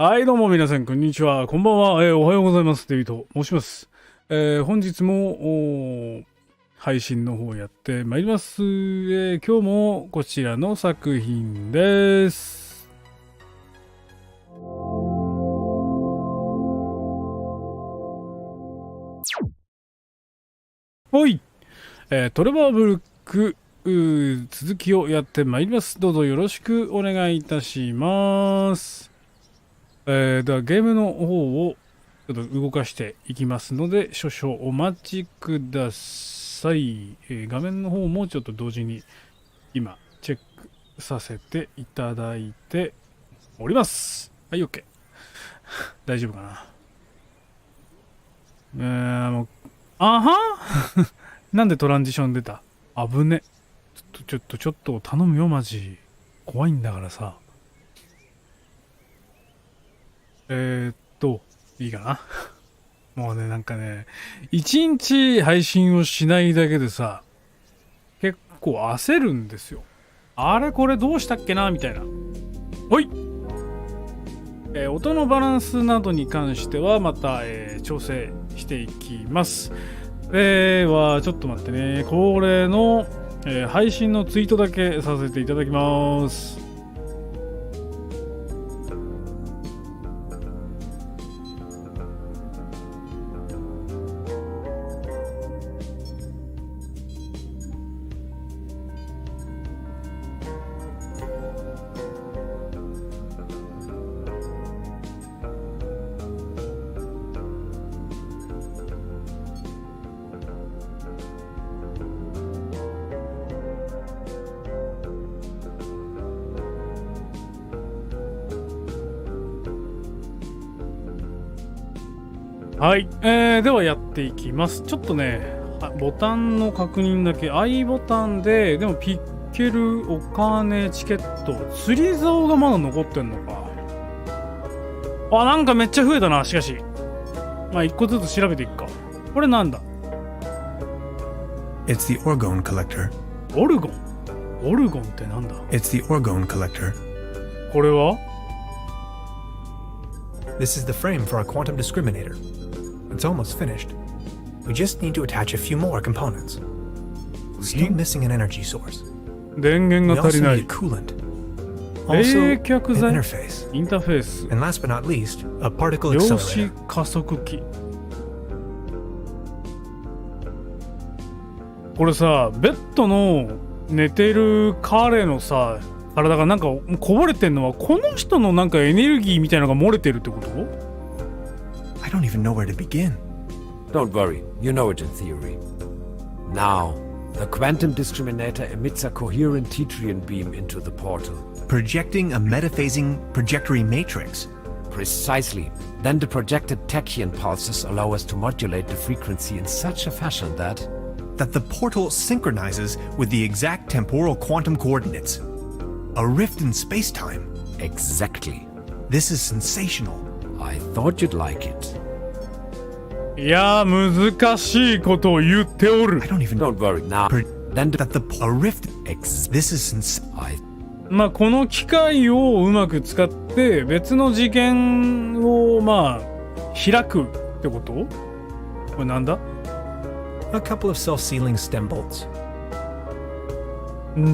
はい、どうも皆さん、こんにちは。こんばんは。おはようございます。デビと申します。本日も配信の方やってまいります。今日もこちらの作品です。はい。トレバーブルック続きをやってまいります。どうぞよろしくお願いいたします。ではゲームの方をちょっと動かしていきますので少々お待ちください。画面の方もちょっと同時に今チェックさせていただいております。はい、 OK 大丈夫かな。もうあはなんでトランジション出た。危ね。ちょっと頼むよマジ。怖いんだからさ。いいかなもうね、なんかね、一日配信をしないだけでさ、結構焦るんですよ。あれこれどうしたっけなみたいな。ほい。音のバランスなどに関してはまた、調整していきます。はちょっと待ってね。これの、配信のツイートだけさせていただきます。はい、ではやっていきます。ちょっとね、ボタンの確認だけ。I ボタンで、でもピッケル、お金、チケット、釣り竿がまだ残ってんのか。あ、なんかめっちゃ増えたな、しかし。まあ、一個ずつ調べていくか。これなんだ？ It's the orgone collector. オルゴン？オルゴンってなんだ？ It's the orgone collector. これは？ This is the frame for our quantum discriminator. It's almost finished. We just need to attach a few more components. Still missing an energy source. 電源 We が足 also りな need い。 coolant. 冷 Also, 却 an 剤？ interface. インターフェース。 And last but not least, a particle 量子 accelerator. 加速器。これさ、ベッドの寝てる彼のさ、体がなんかこぼれてんのはこの人のなんかエネルギーみたいなのが漏れてるってこと？ I don't even know where to begin. Don't worry, you know it in theory. Now, the quantum discriminator emits a coherent Tetrian beam into the portal. Projecting a metaphasing trajectory matrix. Precisely. Then the projected tachyon pulses allow us to modulate the frequency in such a fashion that The portal synchronizes with the exact temporal quantum coordinates. A rift in space-time. Exactly. This is sensational. I thought you'd like it. いやー難しいことを言っておる。 I don't even Don't worry now. Then that the a rift. This is I まあこの機械をうまく使って別の次元をまあ開くってこと？これなんだ？ a couple of self-sealing stem bolts.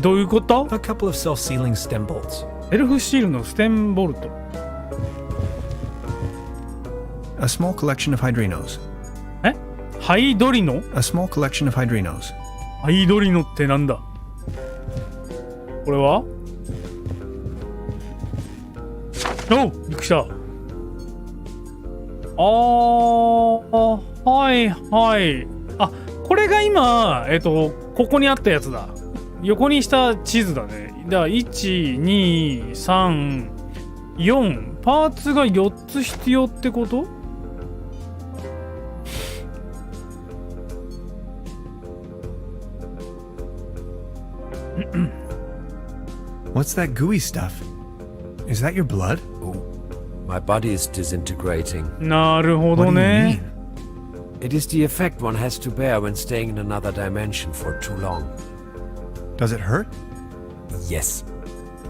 どういうこと？ A couple of self-sealing stem bolts. セルフシールのステンボルト。 A small collection of hydrinos. ハイドリノ？ A small collection of hydrinos. ハイドリノってなんだ？これは？おう、びっくりした。はいはい。あ、これが今ここにあったやつだ。横にした地図だね。だから1、2、3、4パーツが4つ必要ってこと？What's that gooey stuff? Is that your blood? Oh, my body is disintegrating. なるほ What ど do you ね。 mean? It is the effect one has to bear when staying in another dimension for too long. Does it hurt? Yes.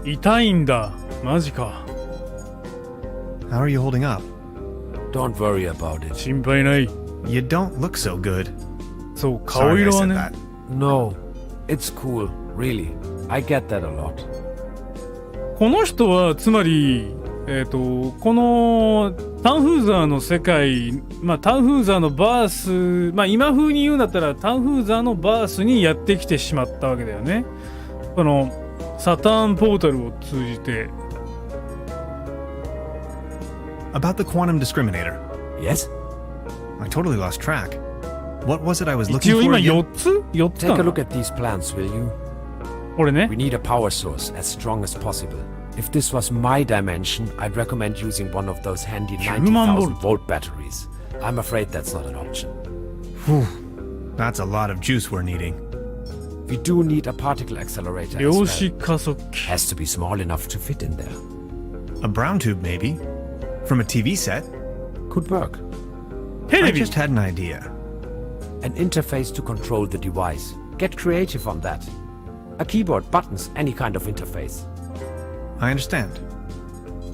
痛いんだ。マジか。How are you holding up? Don't worry about it. 心配ない。 You don't look so good. そう、顔 Sorry I 色は said ね。 that. No, it's cool, really. I get that a lot. この人はつまり、このタンフーザーの世界、まあタンフーザーのバース、まあ今風に言うんだったらタンフーザーのバースにやってきてしまったわけだよね。このサターンポータルを通じて。About the quantum discriminator. Yes? I totally lost track. What was it I was 一 looking 応 for 今 again? 4つ ?4 つ Take か a look な at these plans, will you? これね We。need a power source as strong as possible. If this was my dimension, I'd recommend using one of those handy 90,000 volt batteries. I'm afraid that's not an option. That's a lot of juice we're needing. We do need a particle accelerator as 量 well. 子加速器。 Has to be small enough to fit in there. A brown tube, maybe? From a TV set? Could work. テ I レビ just had an idea. An interface to control the device. Get creative on that. A keyboard, buttons, any kind of interface. I understand.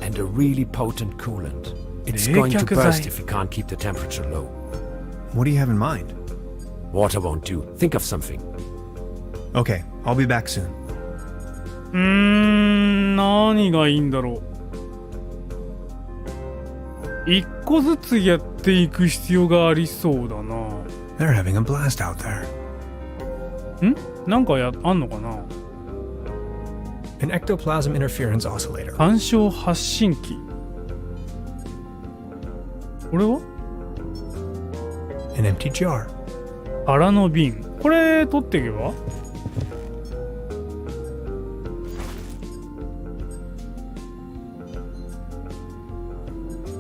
And a really potent coolant. It's 冷 going to 却 burst 剤 if you can't keep the temperature low. What do you have in mind? Water won't do. Think of something. Okay, I'll be back soon. 何がいいんだろう。一個ずつやっていく必要がありそうだな。 They're having a blast out there. なんかあんのかな。 An ectoplasm interference oscillator. 干渉発信機。これは An empty jar. 空の瓶。これ取っていけば。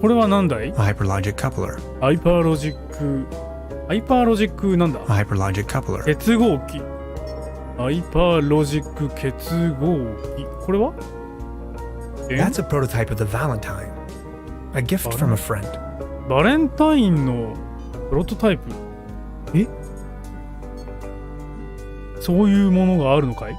これは何だい。 A hyperlogic coupler. ハイパーロジックなんだ。 A hyperlogic coupler. 結合機。ハイパーロジック結合機。これは That's a prototype of the Valentine. A gift from a friend. バレンタインのプロトタイプ。え、そういうものがあるのかい。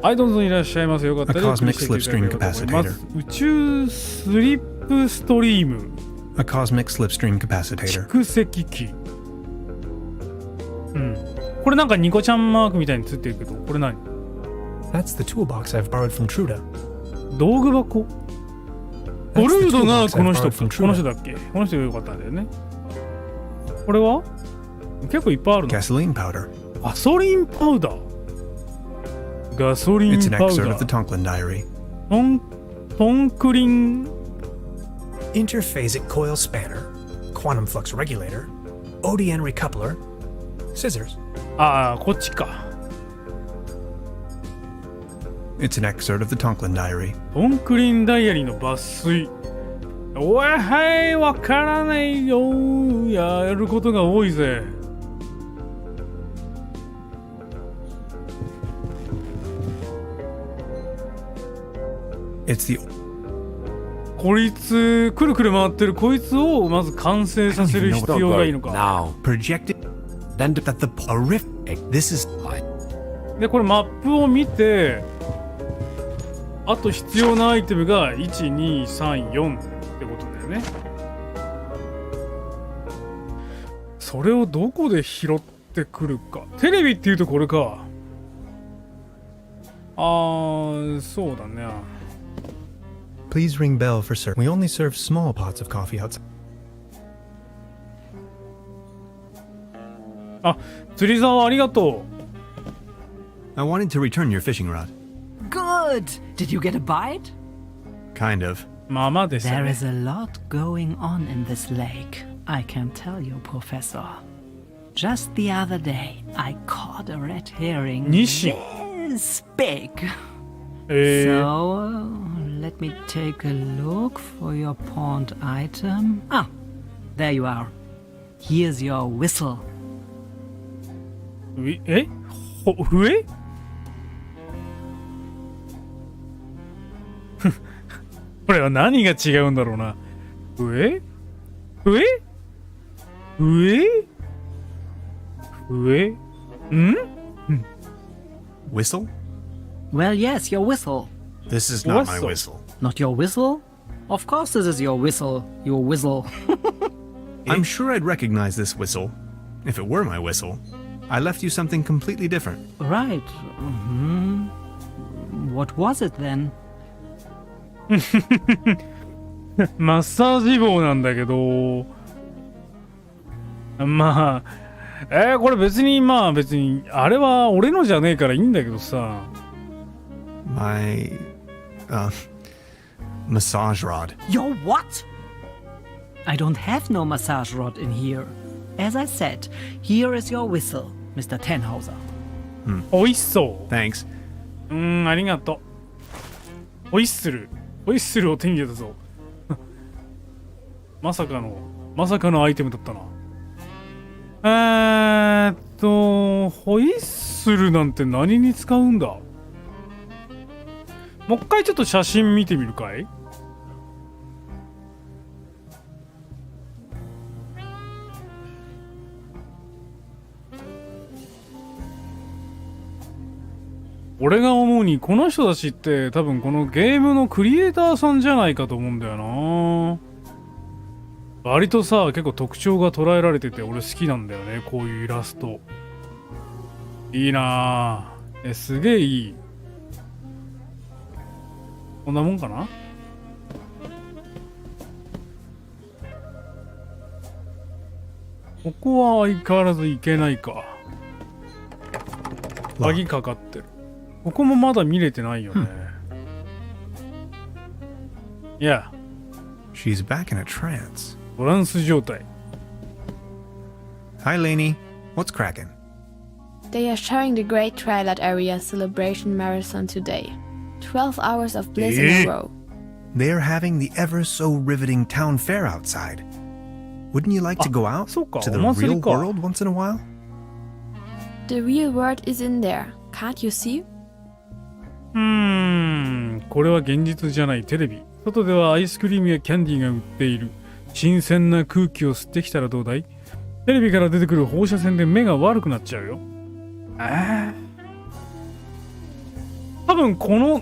はい、どうぞいらっしゃいませ。よかったら A cosmic slipstream capacitor. 宇宙スリップストリーム A cosmic slipstream capacitor. 蓄積器。これなんかニコちゃんマークみたいについてるけど、これ何。 That's the toolbox I've borrowed from Truda. 道具箱。ト That's ル the ードが toolbox この I've 人 borrowed from この人 Truda. だっけ。この人がよかったんだよね。これは結構いっぱいあるの。 Gasoline powder. ガソリンパウダー。ガソリ It's ン an パウ excerpt ダ of the ー。 Tonklin diary. トンクリン。 Interphasic coil spanner. Quantum flux regulator. ODN recoupler. Scissors. ああ、こっちか。It's an excerpt of the Tonklin diary. トンクリンダイアリーの抜粋。おい、はい、わからないよ。やることが多いぜ。It's the こいつ、くるくる回ってるこいつをまず完成させる必 Don't 要がいい worry. のか。 Now, projected then that the a rift. This is で、これマップを見て、あと必要なアイテムが1、2、3、4ってことだよね。それをどこで拾ってくるか。テレビっていうとこれか。そうだね。 Please ring bell for service. We only serve small pots of coffee outside. あ、釣り竿ありがと I wanted to return your fishing rod. Good! Did you get a bite? Kind of. う。まあまあでした There ね。 is a lot going on in this lake. I can tell you, Professor. Just the other day, I caught a red herring Nishi. this big. ー、 So, let me take a look for your pawned item. Ah, there you are. Here's your whistle. 笛これは何が違うんだろうな。笛 Whistle? Well, yes, your whistle. This is not my Whistle. whistle. Not your whistle? Of course this is your whistle, your whistle. I'm sure I'd recognize this whistle if it were my whistle. I left you something completely different. Right. What was it then? マッサージ棒なんだけど、まあ、これ別にあれは俺のじゃねえからいいんだけどさ。My massage rod. Your what? I don't have no massage rod in here. As I said, here is your whistle, Mr. Tenhauser. ホイッソ Thanks. ー。ありがとう。ホイッスルを手に入れたぞ。まさかのアイテムだったな。ホイッスルなんて何に使うんだ？もう一回ちょっと写真見てみるかい？俺が思うにこの人たちって多分このゲームのクリエイターさんじゃないかと思うんだよな。割とさ、結構特徴が捉えられてて俺好きなんだよね、こういうイラスト。いいなぁ。すげえいい。こんなもんかな？ここは相変わらず行けないか。鍵かかってる。ここもまだ見れてないよね。Yeah. She's back in a trance. トランス状態。Hi, Lainey. What's cracking? They are showing the Great Twilight Area Celebration Marathon today. 12 hours of bliss in a row. They're having the ever so riveting town fair outside. Wouldn't you like to go out soか、 to the お祭り real か。world once in a while? The real world is in there. Can't you see? これは現実じゃないテレビ。外ではアイスクリームやキャンディーが売っている。新鮮な空気を吸ってきたらどうだい？テレビから出てくる放射線で目が悪くなっちゃうよ。多分この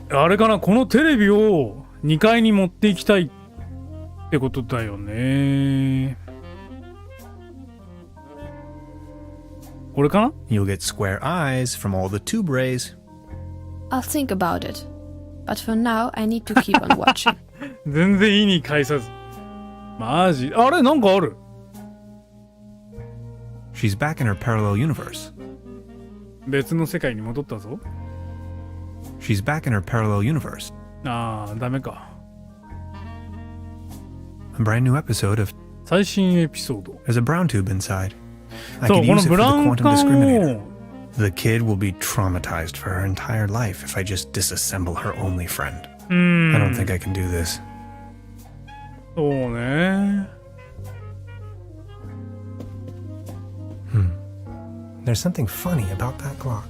テレビを2階に持っていきたいってことだよね。これかな？ You'll get square eyes from all the tube rays. I'll think about it. But for now, I need to keep on watching. 全然意に介さず。マジ？あれなんかある？ She's back in her parallel universe. 別の世界に戻ったぞ。She's back in her parallel universe. ああ、ダメか。A brand new episode of 最新エピソード。 There's a brown tube inside. I そう、 could この use it ブ for the ラウン quantum 管 discriminator. を The kid will be traumatized for her entire life if I just disassemble her only friend. I don't think I can do this. そうね。There's something funny about that clock.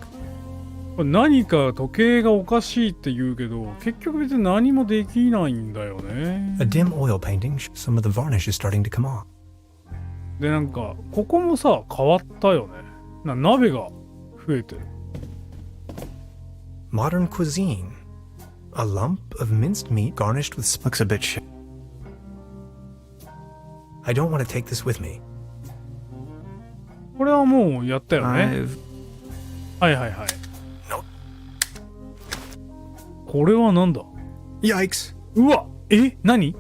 これ何か時計がおかしいって言うけど、結局別に何もできないんだよね。 A dim oil painting, some of the varnish is starting to come off. で、なんか、ここもさ、変わったよね。鍋が増えてる。Modern cuisine. A lump of minced meat garnished with looks a bit shit. I don't want to take this with me. これはもうやったよね。はいはいはい。これはなんだ？ Yikes! うわ、何？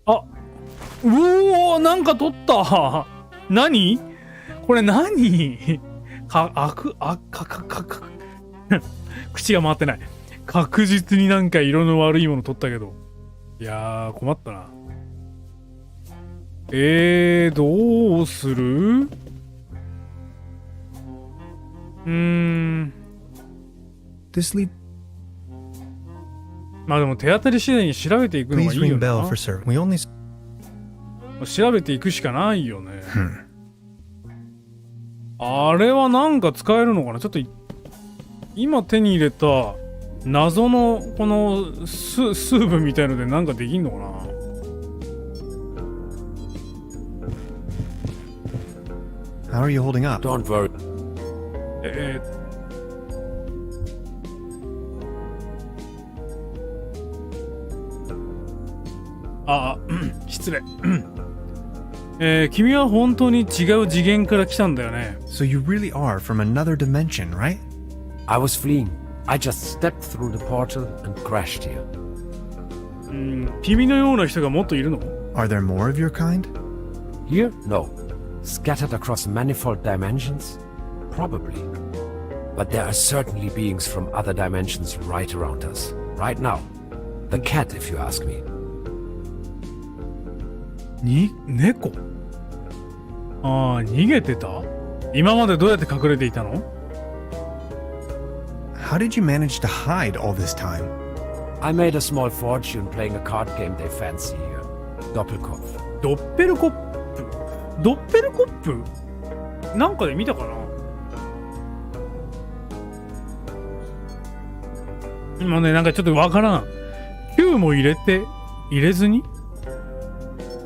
あ、うおー、なんか取った。何？これ何？口が回ってない。確実になんか色の悪いもの取ったけど。いやー、困ったな。どうする？This lead まあでも手当たり次第に調べていくのがい please いよ ring bell な。 for sir. We only 調べていくしかないよね。あれはなんか使えるのかな？ちょっと今手に入れた謎のこのスープみたいのでなんかできんのかな？ How are you holding up? Don't worry. 失礼。君は本当に違う次元から来たんだよね。So you really are from another dimension, right? I was fleeing. I just stepped through the portal and crashed here. 君のような人がもっといるの？ Are there more of your kind? Here? No. Scattered across manifold dimensions? Probably. But there are certainly beings from other dimensions right around us. Right now. The cat, if you ask me. 猫？ああ、逃げてた？今までどうやって隠れていたの？ How did you manage to hide all this time? I made a small fortune playing a card game they fancy here. Doppelkopf. ドッペルコップ？ドッペルコップ？なんかで見たかな？今ね、なんかちょっとわからん。9も入れずに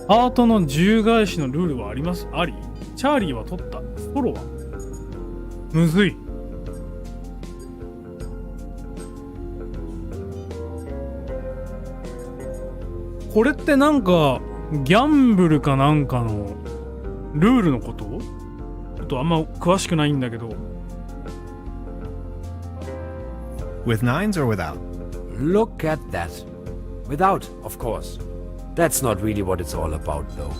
ハートの10返しのルールはあります？あり？チャーリーは取った。ソロはむずい。これってなんかギャンブルかなんかのルールのこと？ちょっとあんま詳しくないんだけど。With nines or without? Look at that. Without, of course. That's not really what it's all about, though.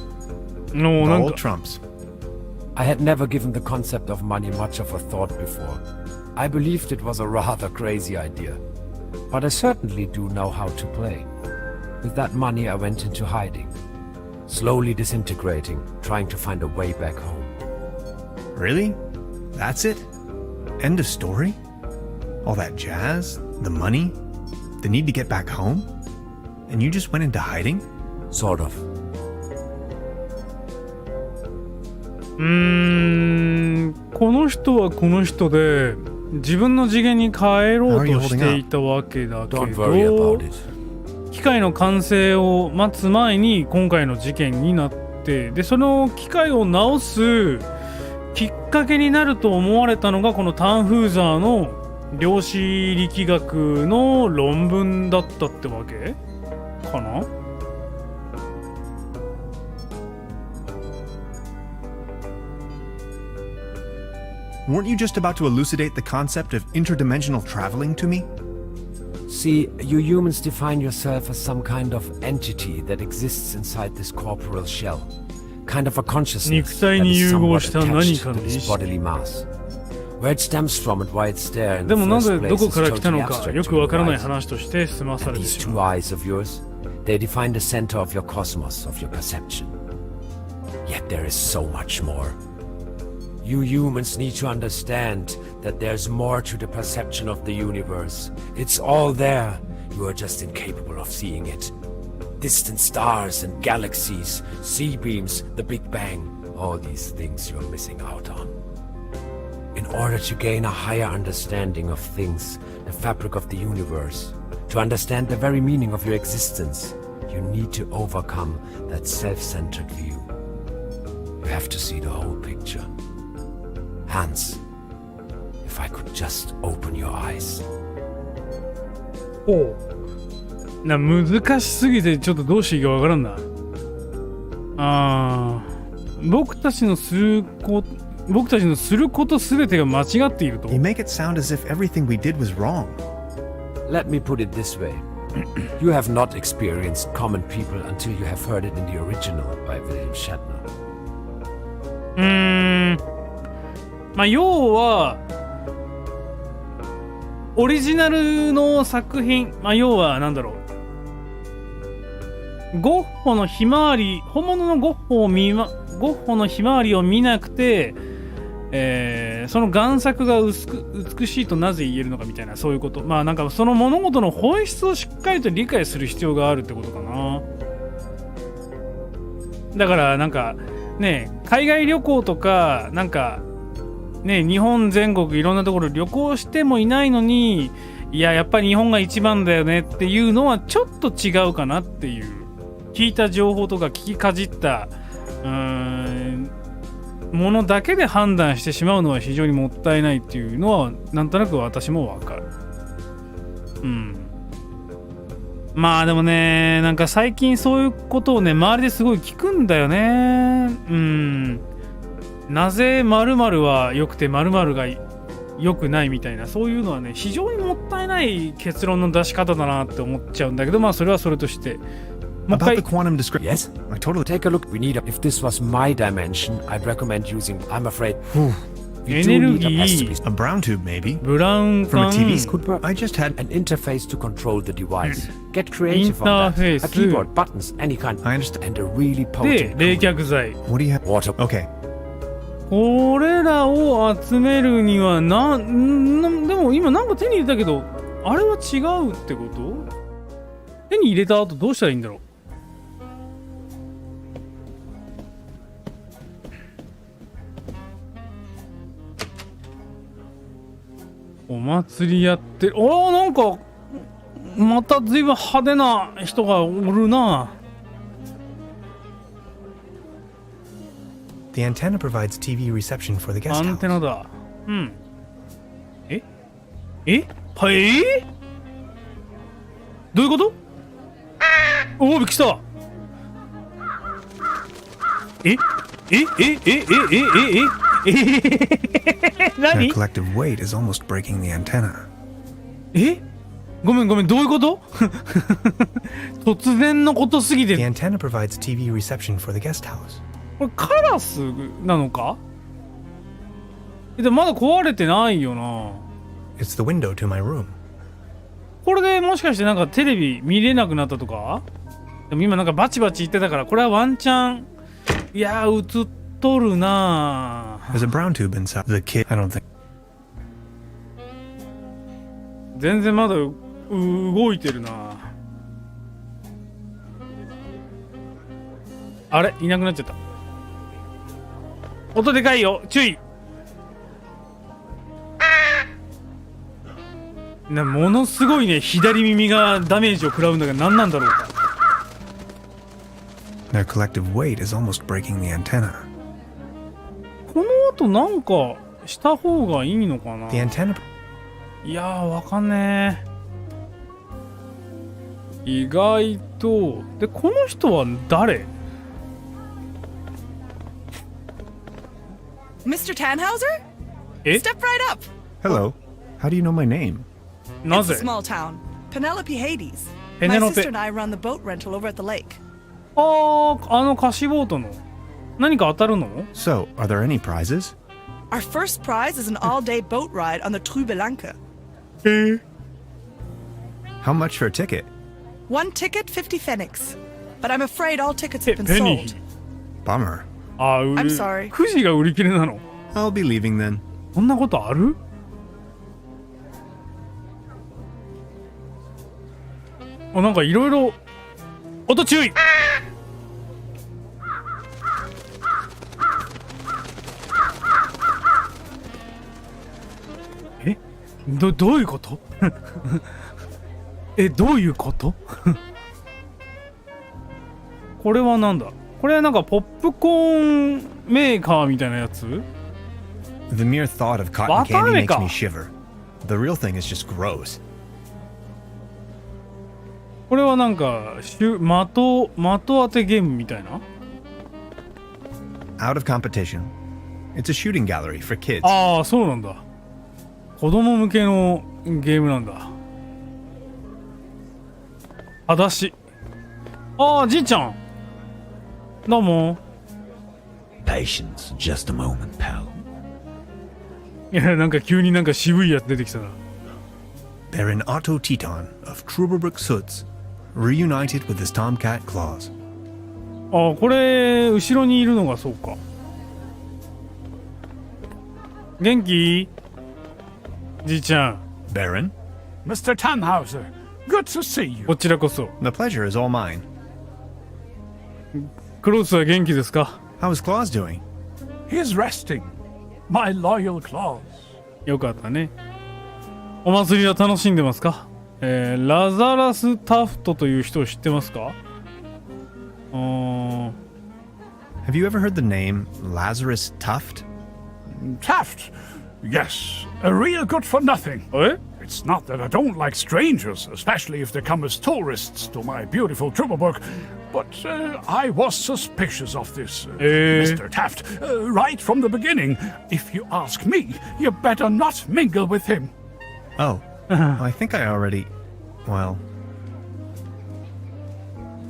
No, The なん old か trumps. I had never given the concept of money much of a thought before. I believed it was a rather crazy idea. But I certainly do know how to play. With that money, I went into hiding. Slowly disintegrating, trying to find a way back home. Really? That's it? End of story? All that jazz? The money? The need to get back home? And you just went into hiding? Sort of. この人はこの人で自分の次元に帰ろうとしていたわけだけ Don't worry ど about it. 機械の完成を待つ前に今回の事件になって、でその機械を直すきっかけになると思われたのがこのタンフーザーの量子力学の論文だったってわけかな。Weren't you just about to elucidate the concept of interdimensional traveling to me? See, you humans define yourself as some kind of entity that exists inside this corporeal shell. Kind of a consciousness 肉体 that に is 融合 somewhat した何 attached か to の意 this 識。 bodily mass. Where it stems from and why it's there in で the もな first ぜど place こ is から来た totally のか abstract よ to くわからない realize. 話として済まさ And れて these し two まう。 eyes of yours, they define the center of your cosmos, of your perception. Yet there is so much more. You humans need to understand that there's more to the perception of the universe. It's all there. You are just incapable of seeing it. Distant stars and galaxies, sea beams, the Big Bang, all these things you're missing out on. In order to gain a higher understanding of things, the fabric of the universe, to understand the very meaning of your existence, you need to overcome that self-centered view. You have to see the whole picture. Hans, if I could just open your eyes. おう難しすぎてちょっとどうしていいかわからんな。僕たちのすることすべてが間違っていると。 You make it sound as if everything we did was wrong. Let me put it this way. You have not experienced common people until you have heard it in the original by William Shatner. 要はオリジナルの作品、要はなんだろう、ゴッホのひまわり、本物のゴッホのひまわりを見なくて、その贋作が美しいとなぜ言えるのかみたいな、そういうこと。なんかその物事の本質をしっかりと理解する必要があるってことかな。だからなんかね、海外旅行とかなんかね、日本全国いろんなところ旅行してもいないのに、やっぱり日本が一番だよねっていうのはちょっと違うかなっていう、聞いた情報とか聞きかじったものだけで判断してしまうのは非常にもったいないっていうのはなんとなく私もわかる。まあでもね、なんか最近そういうことをね、周りですごい聞くんだよね。なぜ〇〇は良くて〇〇が良くないみたいな、そういうのはね、非常にもったいない結論の出し方だなって思っちゃうんだけど、まあそれはそれとして。もう一 About 回 the quantum description. Yes? I totally. Take a look. We need if this was my dimension, I'd recommend using, I'm afraid, we do need a Energy. A brown tube, maybe. ブラウン From 管 a TV. could work. I just had. An interface to control the device. Get creative on that. Interface. A keyboard, buttons, any kind. I understand. And a really で potent 冷 cooler. 却剤。 What do you have? Water. Okay. これらを集めるにはでも今なんか手に入れたけど、あれは違うってこと？手に入れた後どうしたらいいんだろう。お祭りやってる。なんかまた随分派手な人がおるな。The antenna provides TV reception for the ア guest ンテ house. ナだ。はい、どういうこと？びっくりした。何？ Their collective weight is almost breaking the antenna. ごめん、どういうこと？突然のことすぎ The て。 antenna provides TV reception for the guest house. これカラスなのか？でもまだ壊れてないよな。It's the window to my room. これでもしかしてなんかテレビ見れなくなったとか？でも今なんかバチバチ言ってたから、これはワンチャン、いやー映っとるな。 There's a brown tube inside. The kid. I don't think. 全然まだ動いてるな。あれいなくなっちゃった。音でかいよ、注意。ものすごいね、左耳がダメージを食らうんだけど、何なんだろうか。Their collective weight is almost breaking the antenna. この後なんかした方がいいのかな。 The antenna. いやー、わかんねえ。意外と。で、この人は誰？ Mr. Tannhauser? え？ Step right up. Hello. How do you know my name? な It's ぜ？ a small town. Penelope Hades. My Penelope. sister and I run the boat rental over at the lake. あの貸しボートの何か当たるの？ So, are there any prizes? Our first prize is an all-day boat ride on the Truberbrook. How much for a ticket? One ticket, 50 pfennigs. But I'm afraid all tickets have been ペニ sold. ー。 Bummer. I'm sorry. くじが売り切れなの？ I'll be leaving then. そんなことある？なんかいろいろ音注意。どういうこと？どういうこと？これはなんだ？これはなんかポップコーンメーカーみたいなやつ？ The mere thought of cotton candy makes Watame me ka. shiver. The real thing is just gross. これはなんか的当てゲームみたいな？ Out of competition. It's a shooting gallery for kids. ああ、そうなんだ。子供向けのゲームなんだ。裸足。ああ、じいちゃん。どうも。 Patience, just a moment, pal. いや、なんか急になんか渋いやつ出てきたな。 They're an Otto Teton of Truberbrook Hoods, reunited with his tomcat claws. ああ、これ後ろにいるのがそうか。元気？じいちゃん。 Baron, Mr. Tannhauser, good to see you. こちらこそ。 the pleasure is all mine. クロースは元気ですか？ How is Claus doing? He's resting. My loyal claws. よかったね。お祭りは楽しんでますか？ラザラス・タフトという人を知ってますか？ Have you ever heard the name Lazarus Tuft? Taft. Yes, a real good for nothing. え It's not that I don't like strangers, especially if they come as tourists to my beautiful Truberbrook, but I was suspicious of this Mr. Taft right from the beginning. If you ask me, you better not mingle with him. Oh, I think I already. Well.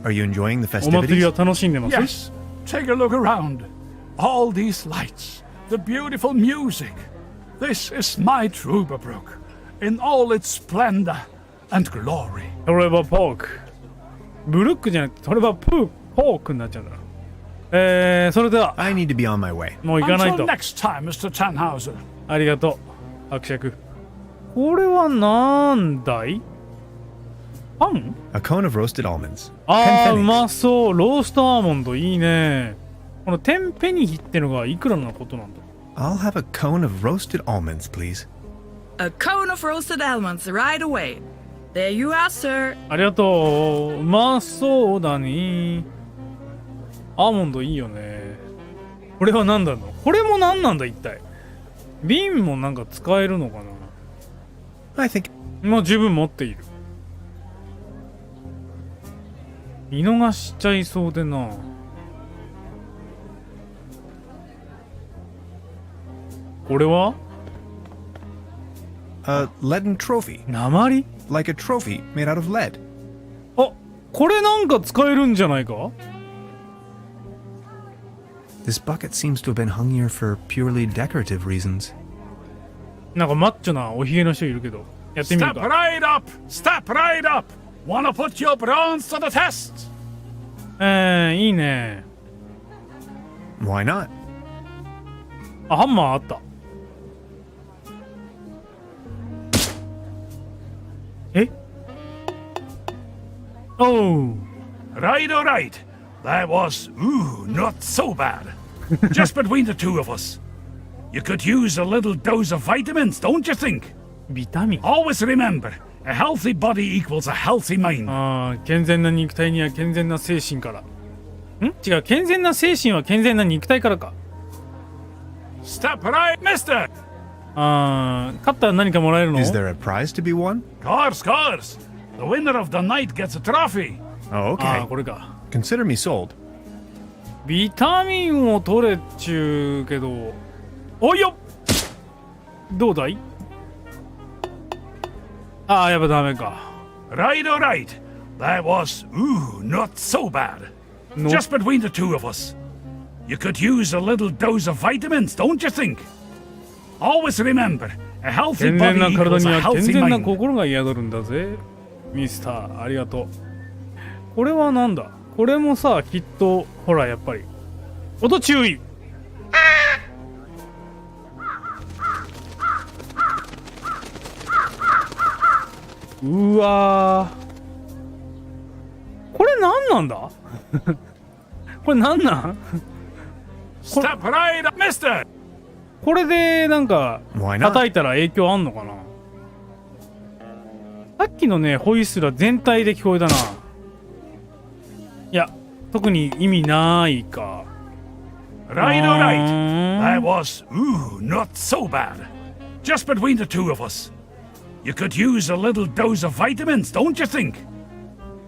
Are you enjoying the お祭り festivities? は楽しんでます Yes, take a look around. All these lights, the beautiful music. This is my Truberbrook in all its splendor and glory. トレバーポーク。ブルックじゃなくてトレバーポークになっちゃうんだ。それでは I need to be on my way. もう行かない Until と。 next time, Mr. Tannhauser. ありがとう。伯爵。これはなんだい？パン？ A cone of roasted almonds. ああ、 10 pennies. うまそう。ローストアーモンドいいね。この10ペニーってのがいくらのことなんだ？ I'll have a cone of roasted almonds, please. A cone of roasted almonds right away. There you are, sir. ありがとう。うまそうだね。アーモンドいいよね。これは何だろう？これも何なんだ一体？瓶もなんか使えるのかな？ I think もう十分持っている。見逃しちゃいそうでな。これは a leaden trophy. 鉛？ Like a trophy made out of lead. あ、これなんか使えるんじゃないか？ This bucket seems to have been hung here for purely decorative reasons. なんかマッチョなおひげの人いるけど、やってみる Step か。 right up! Step right up! Wanna put your bronze to the test? いいね。 Why not? あ、ハンマーあった。え？おう。 Right, all right. That was, not so bad. Just between the two of us. You could use a little dose of vitamins, don't you think? ビタミン。 Always remember, a healthy body equals a healthy mind. ああ、健全な肉体には健全な精神から。違う、健全な精神は健全な肉体からか。 Step right, mister! ああ、勝ったら何かもらえるの？ Is there a prize to be won? Course, course. The winner of the night gets a trophy. Oh, ああ、 okay. これか。 Consider me sold. ビタミンを取れっちゅうけど、おいよ。どうだい？ああ、やっぱダメか。 Right, all right. That was, not so bad. No. Just between the two of us. You could use a little dose of vitamins, don't you think? Always remember, a healthy 健全 body な体 equals に a は健 healthy 全な mind. 心が宿るんだぜ。ミスター、ありがとう。これはなんだ？これもさ、きっと、ほら、やっぱり。音注意！うわー。これなんなんだ？これなんなん？ Step right up, mister! これでなんか Why not? 叩いたら影響あんのかな？さっきのねホイッスルは全体で聞こえたな。いや特に意味ないか。 Right, all right. That was, not so bad. Just between the two of us. You could use a little dose of vitamins, don't you think?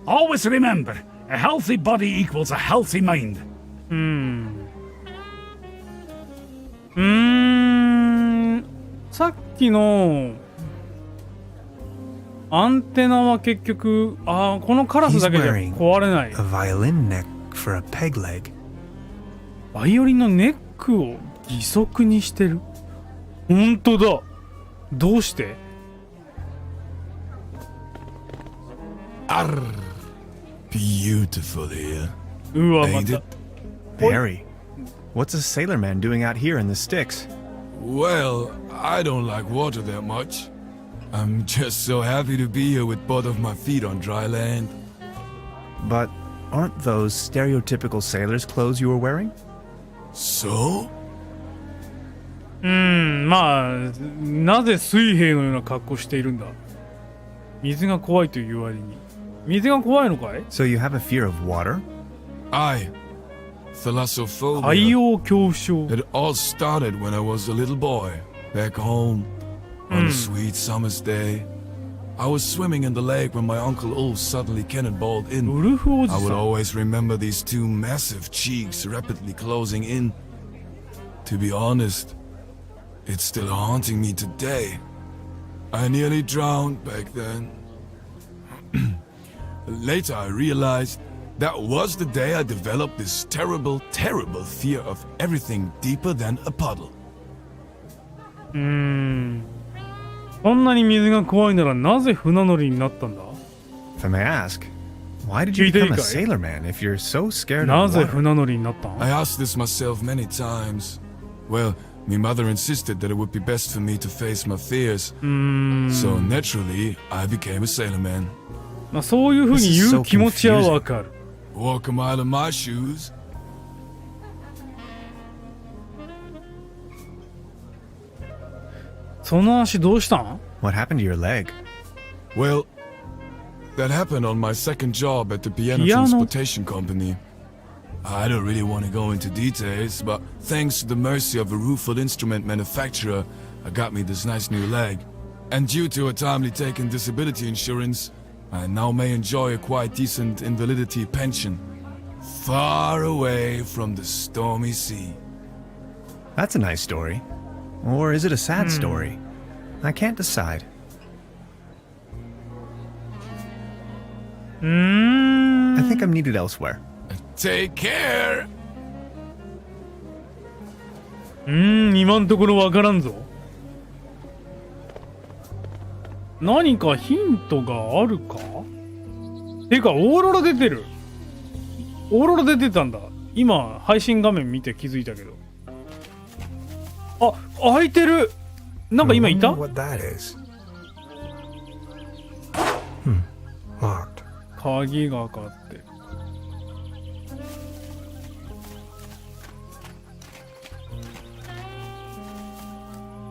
Always remember, a healthy body equals a healthy mind. さっきのアンテナは結局このカラス He's だけじゃ wearing 壊れない。 a violin neck for a peg leg. バイオリンのネックを義足にしてる。ほんとだ。どうして？ Beautiful here. うわま Ain't た it? Barry, what's a sailor man doing out here in the sticks? Well, I don't like water that much. I'm just so happy to be here with both of my feet on dry land. But aren't those stereotypical sailor's clothes you were wearing? So? まあなぜ水兵のような格好しているんだ。水が怖いという割に。水が怖いのかい？ So you have a fear of water? I, 海 thalassophobia. 洋恐怖症。 It all started when I was a little boy, back home. On a sweet summer's day, I was swimming in the lake when my Uncle Ulf suddenly cannonballed in. ウルフおじ I さ will ん。 always remember these two massive cheeks rapidly closing in. To be honest, it's still haunting me today. I nearly drowned back then. Later I realized that was the day I developed this terrible, terrible fear of everything deeper than a puddle. そんなに水が怖いならなぜ船乗りになったんだ？ If I may ask, why did you become a sailor man if you're so scared な of ぜ water? 船乗りになったん？ I asked this myself many times. Well, my mother insisted that it would be best for me to face my fears. So naturally, I became a sailor man. まあそういう風に言う気持ちはわかる。 Walk a mile in my shoes. その足どうしたん？ What happened to your leg? Well, that happened on my second job at the piano Piano? transportation company. I don't really want to go into details, but thanks to the mercy of a rueful instrument manufacturer, I got me this nice new leg. And due to a timely taken disability insurance, I now may enjoy a quite decent invalidity pension. Far away from the stormy sea. That's a nice story. Or is it a sad story? I can't decide. I think I'm needed elsewhere. Take care! 今んところわからんぞ。何かヒントがあるか？てかオーロラ出てる。オーロラ出てたんだ。今配信画面見て気づいたけど。あ、開いてる。なんか今いた？ What that is? Locked. 鍵がかかってる。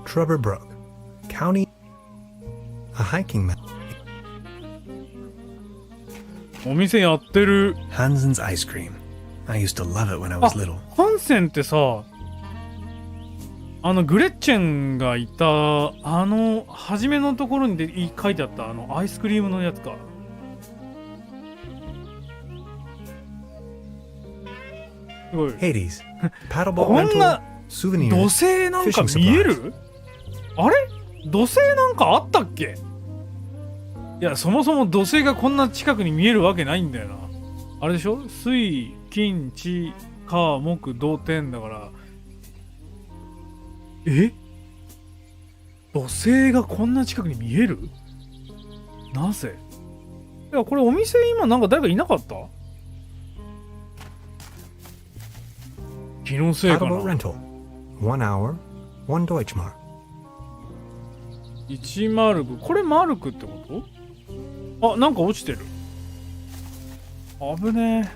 Truberbrook, County. A hiking map. お店やってる。 Hansen's ice cream. I used to love it when I was little. ハンセンってさ、グレッチェンがいた初めのところに書いてあったアイスクリームのやつか。すごい。 Hades. Paddleboat こん rental. な Souvenir. 土星なんか見える？あれ？土星なんかあったっけ？いや、そもそも土星がこんな近くに見えるわけないんだよな。あれでしょ？水、金、地、火、木、土天だから。土星がこんな近くに見える？なぜ？いや、これお店今なんか誰かいなかった？気のせいかな。 Paddleboat rental. 1 hour, 1 Deutschmark. 105。これマルクってこと？あ、なんか落ちてる。危ね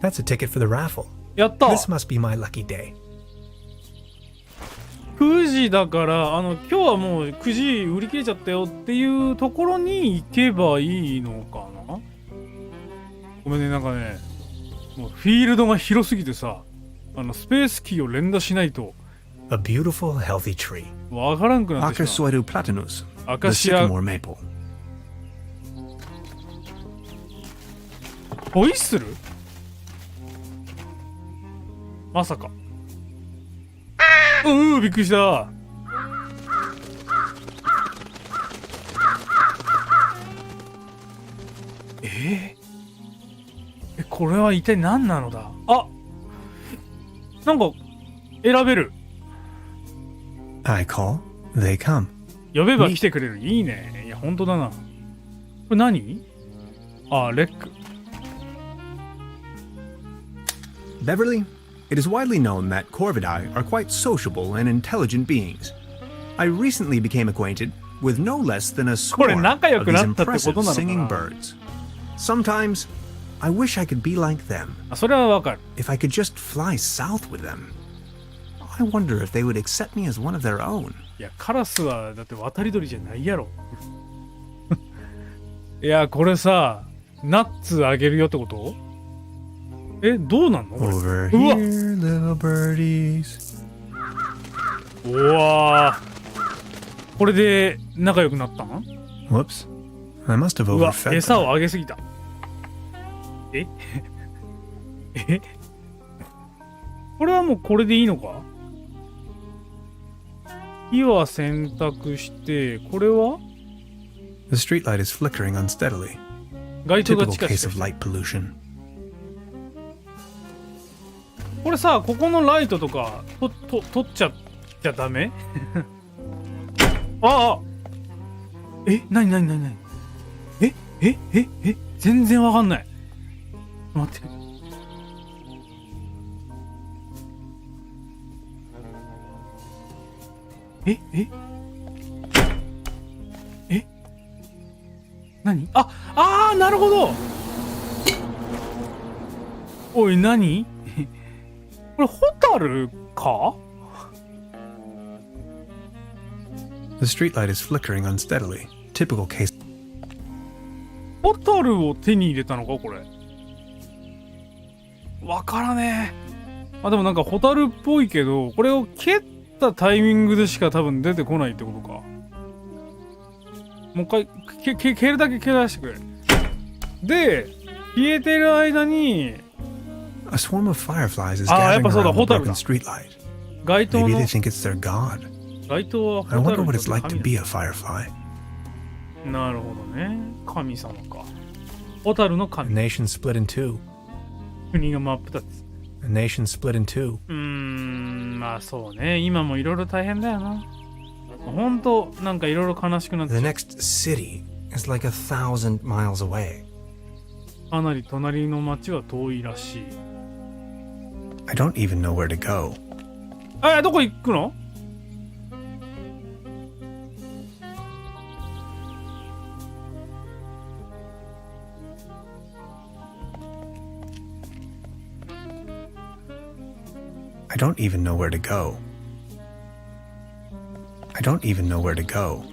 え。 That's a ticket for the raffle. やった。 This must be my lucky day. 9時だから今日はもう9時売り切れちゃったよっていうところに行けばいいのかな。ごめんね、なんかね、もうフィールドが広すぎてさ、スペースキーを連打しないと A beautiful, healthy tree. わからんくなってしまう。 Acasoiru platanus. ア The カシア sycamore maple. ホイッスル？まさか。びっくりした。これは一体何なのだ？あ、なんか選べる。I call, they come. 呼べば来てくれる。いいね。いや、本当だな。これ何？あ、レック。 Beverly, it is widely known that Corvidae are quite sociable and intelligent beings. I recently became acquainted with no less than a swarm of these impressive singing birds. Sometimes, I wish I could be like them. あ、それはわかる。 If I could just fly south with them. I wonder if they would accept me as one of their own. いや、カラスはだって渡り鳥じゃないやろ。いや、これさ、ナッツあげるよってこと？どうなんの？ Over うわ here, little birdies. うわこれで仲良くなったん？ Whoops. I must have うわ、 overfed 餌 them. をあげすぎた。ええ、これはもうこれでいいのか？火は選択して、これは The streetlight is flickering unsteadily. 街灯が Typical チカチ case カ of light pollution. これさ、ここのライトとか取っちゃダメ？ああ、なに全然わかんない。待って。何？なるほど。おい、何？これホタルか？ The streetlight is flickering unsteadily. Typical case. ホタルを手に入れたのかこれ。わからねえ。でもなんかホタルっぽいけど、これを蹴ったタイミングでしか多分出てこないってことか。もう一回蹴るだけ蹴らしてくれ。で、消えてる間に A swarm of fireflies is やっ gathering ぱそうだ、 around ホ the タル broken だ。 streetlight. 街灯 Maybe の they think it's their god. 街灯はホ I タル wonder に what とっ it's て like to 神 be だ。 a firefly. なるほどね。神様か。ホタルの A 神。 nation split in two. 国が真っ二つ。A nation split in two. まあそうね。今もいろいろ大変だよな。ほんと、なんかいろいろ悲しくなって The next city is like 1,000 miles away. かなり隣の町は遠いらしい。I don't even know where to go. どこ行くの？I don't even know where to go. I don't even know where to go.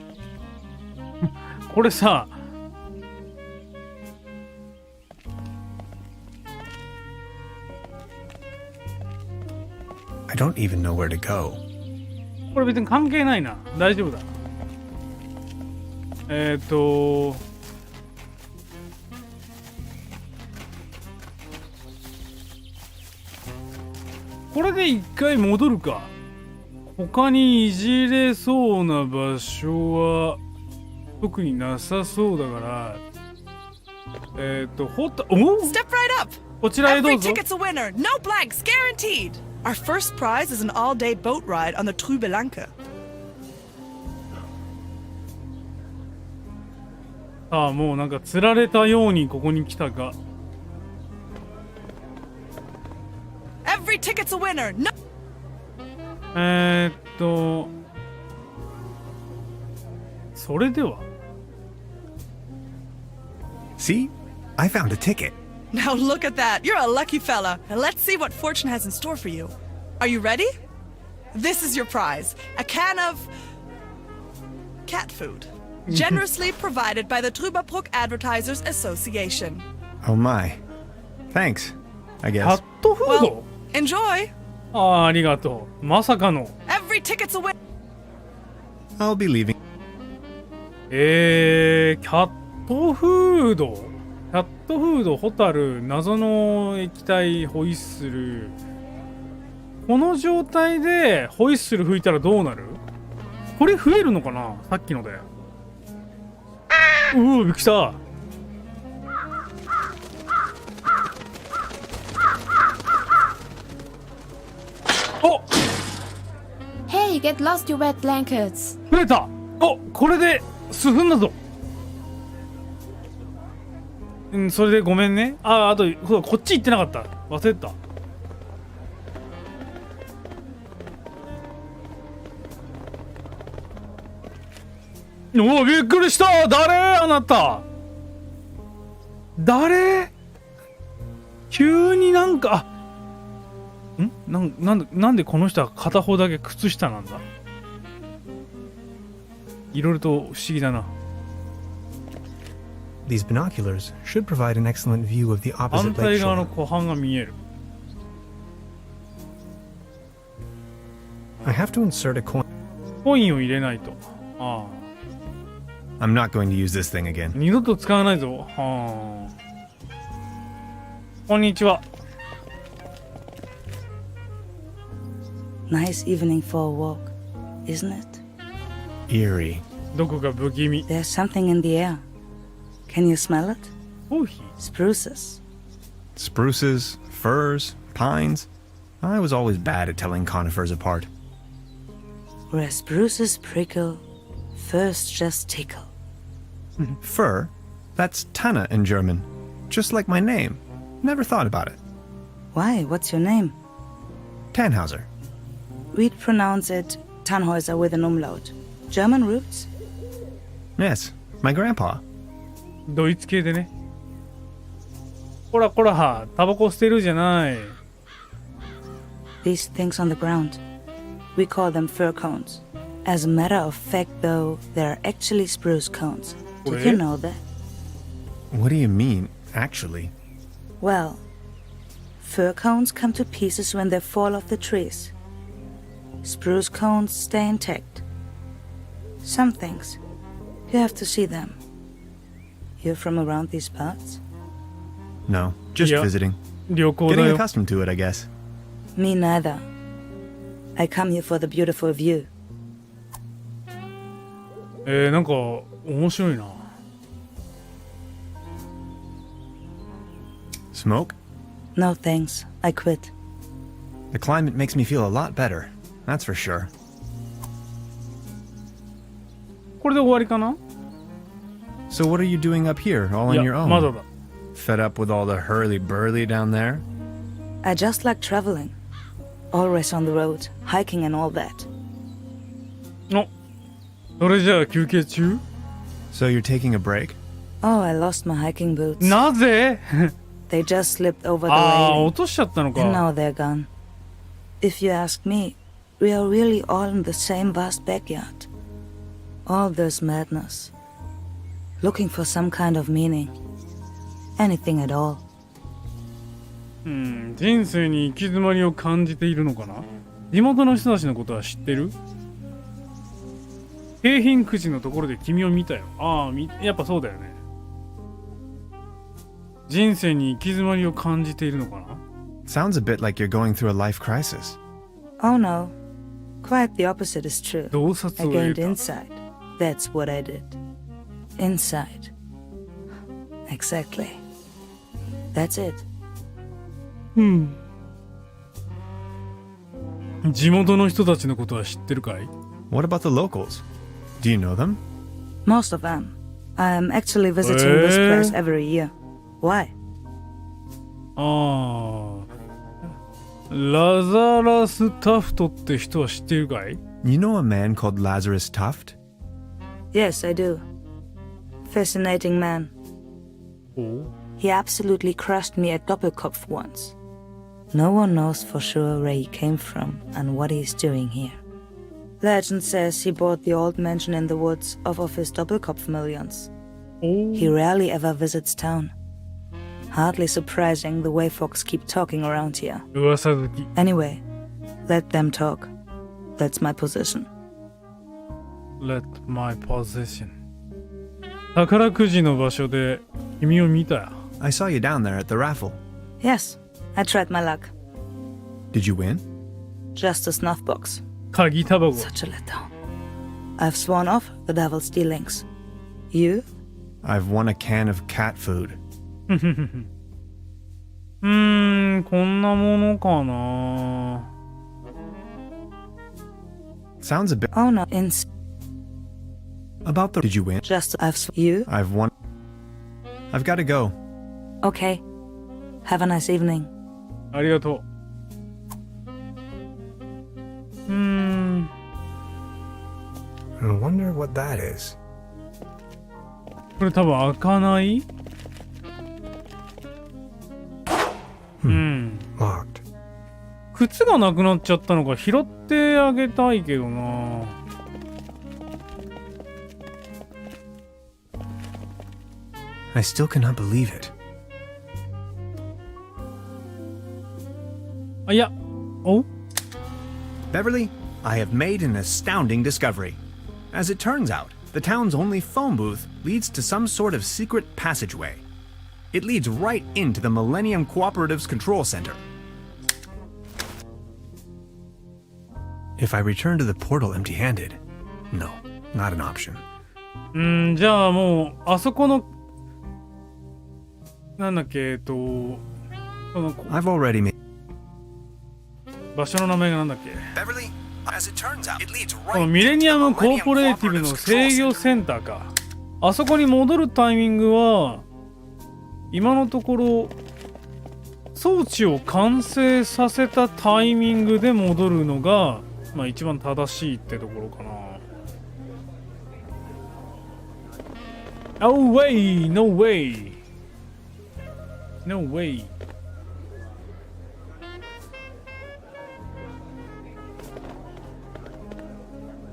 これさ、I don't even know where to go. これ別に関係ないな。大丈夫だ。これで一回戻るか。他にいじれそうな場所は特になさそうだから、お Step right up! こちらへど Every うぞ。 ticket's a winner, no blanks, guaranteed! Our first prize is an all-day boat ride on the Truberbrook. もうなんか釣られたようにここに来たが。Every ticket's a winner, no... それでは See? I found a ticket. Now look at that, you're a lucky fella. Now let's see what fortune has in store for you. Are you ready? This is your prize, a can of... cat food. Generously provided by the Truberbrook Advertisers Association. Oh my. Thanks, I キャ guess. ットフード？ Enjoy! ありがとう。まさかの。Every ticket's a winner. I'll be leaving. キャットフード？キャットフード、ホタル、謎の液体、ホイッスル。この状態でホイッスル吹いたらどうなる？これ増えるのかな？さっきので。びっくりした。Hey, get lost, you wet blankets. 増えた。これで進んだぞ。それでごめんね。あとそうだ、こっち行ってなかった。忘れてた。びっくりした。誰？あなた誰？急になんかなんでこの人は片方だけ靴下なんだ？いろいろと不思議だな。 These binoculars should provide an excellent view of the 反 opposite 対 lake 側の shore. 湖畔が見える。 I have to insert a coin. コインを入れないと。ああ。I'm not going to use this thing again. 二度と使わないぞ。はあ。こんにちは。Nice evening for a walk, isn't it? Eerie. どこか不気味。There's something in the air. Can you smell it? コーヒー。 Spruces. Spruces, firs, pines. I was always bad at telling conifers apart. Where spruces prickle, firs just tickle. Fir? That's Tanne in German. Just like my name. Never thought about it. Why? What's your name? Tannhauser. We'd pronounce it Tannhäuser with an umlaut. German roots? Yes, my grandpa. ドイツ系でね。こらこら、タバコ捨てるじゃない。These things on the ground. We call them fir cones. As a matter of fact, though, they're actually spruce cones. Did you know that? What do you mean, actually? Well, fir cones come to pieces when they fall off the trees. Spruce cones stay intact. Some things, you have to see them. You're from around these parts? No, just Yeah. visiting. 旅行だ Getting よ。 accustomed to it, I guess. Me neither. I come here for the beautiful view. なんか面白いな。Smoke? No thanks, I quit. The climate makes me feel a lot better. That's for sure. これで終わりかな？ So what are you doing up here, all い on や、 your まだ own? だ。 Fed up with all the hurly-burly down there? I just like traveling. Always on the road, hiking and all that. お、それじゃあ休憩中？ So you're taking a break? Oh, I lost my hiking boots. なぜ？ They just slipped over the ああ、 railing. 落としちゃったの And か。 now they're gone. If you ask me, we are really all in the same vast backyard. All this madness. Looking for some kind of meaning. Anything at all. 人生に行き詰まりを感じているのかな？地元の人たちのことは知ってる？京浜口のところで君を見たよ。ああ、やっぱそうだよね。人生に行き詰まりを感じているのかな？ Sounds a bit like you're going through a life crisis. Oh no. Quite the opposite is true. 洞察 I を得 gained た。 insight. That's what I did. Insight. Exactly. That's it. 地元の人たちのことは知ってるかい？ What about the locals? Do you know them? Most of them. I am actually visiting this place every year. Why? ああ、ラザラス・タフトって人は知っているかい？ You know a man called Lazarus Tuft? Yes, I do. Fascinating man. お He absolutely crushed me at Doppelkopf once. No one knows for sure where he came from and what he's doing here. Legend says he bought the old mansion in the woods off of his Doppelkopf millions. He rarely ever visits town. Hardly surprising the way folks keep talking around here. 噂好き。 Anyway, let them talk. That's my position. Let my possession. 宝くじの場所で君を見たよ。 I saw you down there at the raffle. Yes, I tried my luck. Did you win? Just a snuff box. 鍵タバコ。 Such a letdown. I've sworn off the devil's dealings. You? I've won a can of cat food. こんなものかな。 Sounds a bit Oh no, about the. Did you win? just you? I've won. I've got to go. Okay. Have a nice evening. ありがとう。I wonder what that is. これ多分開かない？ Locked. 靴がなくなっちゃったのか拾ってあげたいけどな。I still cannot believe it. あ、いや。お？ Beverly, I have made an astounding discovery. As it turns out, the town's only phone booth leads to some sort of secret passageway. It leads right into the Millennium Cooperative's control center. If I return to the portal empty-handed, no, not an option. じゃあもうあそこのなんだっけその I've already made 場所の名前がなんだっけ Beverly, as it turns out, it leads この right ミレニアム into コ the ーポレーティブ Millennium の Cooperative's 制 control 御 center. センターか。あそこに戻るタイミングは今のところ装置を完成させたタイミングで戻るのがまあ一番正しいってところかな。Oh way! No way! No way!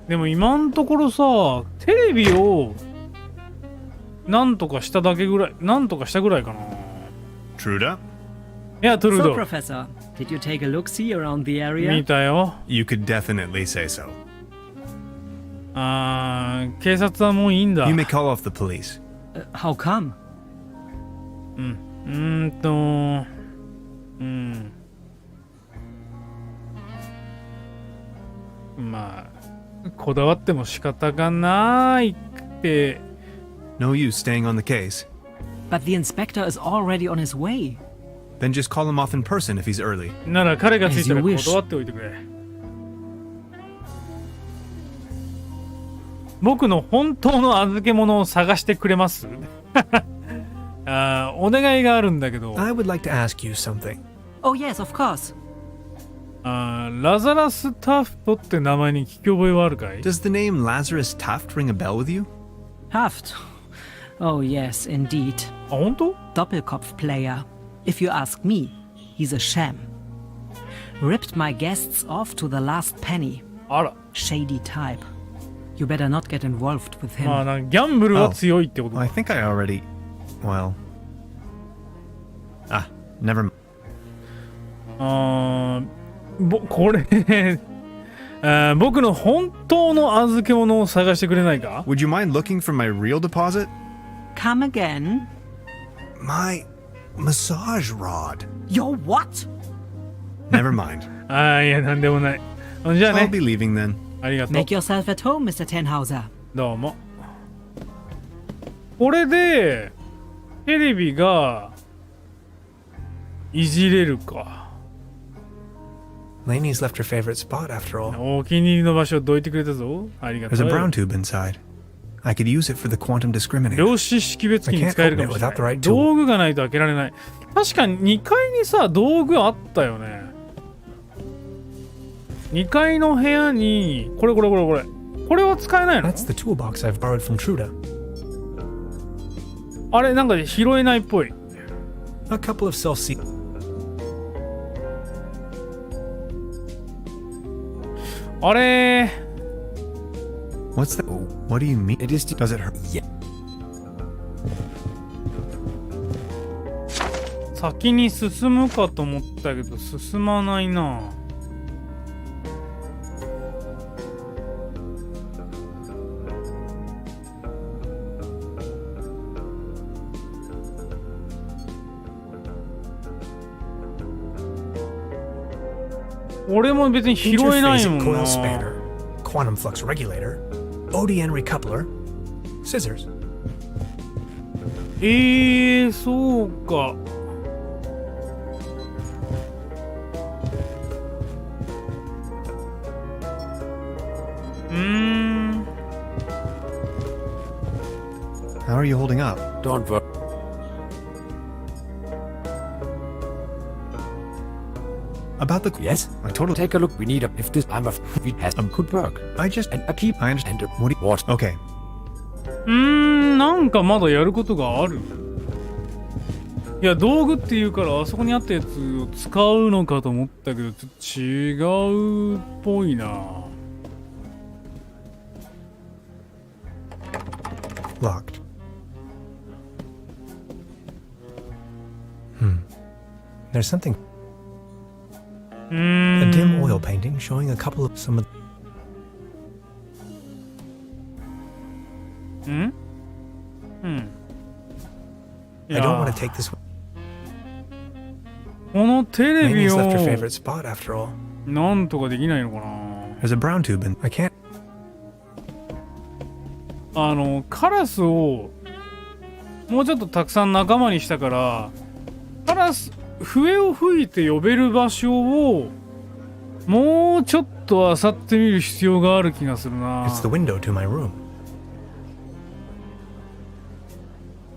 でも今のところさ、テレビをなんとかしただけぐらい、なんとかしたぐらいかな。Truda? いや、トルー So, ド。 Professor, did you take a look-see around the area? 見たよ。You could definitely say so. 警察はもういいんだ。 You may call off the police. How come? まあ、こだわっても仕方がないって。No use staying on the case. But the inspector is already on his way. Then just call him off in person if he's early. なら彼がついたら As you wish. 断っておいてくれ。僕の本当の預け物を探してくれますお願いがあるんだけど。 I would like to ask you something. Oh yes, of course. ラザラス・タフトって名前に聞き覚えはあるかい？ Does the name Lazarus Taft ring a bell with you? Haft. Oh yes, indeed. あ、本当？ Doppelkopf player. If you ask me, he's a sham. Ripped my guests off to the last penny. あら。 Shady type. You better not get involved with him. まあギャンブルは強いってこと Well, I think I already... Well... Ah, never mind. これ僕の本当の預け物を探してくれないか？ Would you mind looking for my real deposit? Come again? My massage rod. Your what? Never mind. いや、なんでもない。じゃあ I'll ね。 be leaving then. ありがとう。 Make yourself at home, Mr. Tenhauser. どうも。これでテレビがいじれるか。Lainey's left her favorite spot after all. お気に入りの場所をどいてくれたぞ。ありがと There's a う。 brown tube inside. I could use it for the quantum discriminator. 量子識別機に使えるかもしれ I can't open な it without the い。 right tool. 道具がないと開けられない。確かに2階にさ、道具あったよね。2階の部屋に、これ。これは使えないの？ That's the toolbox I've borrowed from Truda. あれ、なんか拾えないっぽい。 A couple of self-seat. あれ What's that? What do you mean? It is... Does it hurt? Yeah. 先に進むかと思ったけど進まないな。俺も別に拾えないもん Interphase な。 coil spanner, quantum flux regulator, ODN recoupler, scissors. そうか。How are you holding up? Don't worry. About the... Yes? I totally... Take a look. We need a... If this... I'm a... It has... could work. I just... And a keep... I understand. And a... What do you... What? Okay. なんかまだやることがある。いや、道具っていうからあそこにあったやつを使うのかと思ったけど、ちょっと違うっぽいな。Locked. There's something... A dim oil painting showing a couple of some... ん？うん。い I や don't want to take this. このテレビ Maybe it's を left your favorite spot after all. なんとかできないのかな。 There's a brown tube and I can't. カラスをもうちょっとたくさん仲間にしたから、カラス笛を吹いて呼べる場所をもうちょっと漁ってみる必要がある気がするな。 It's the window to my room.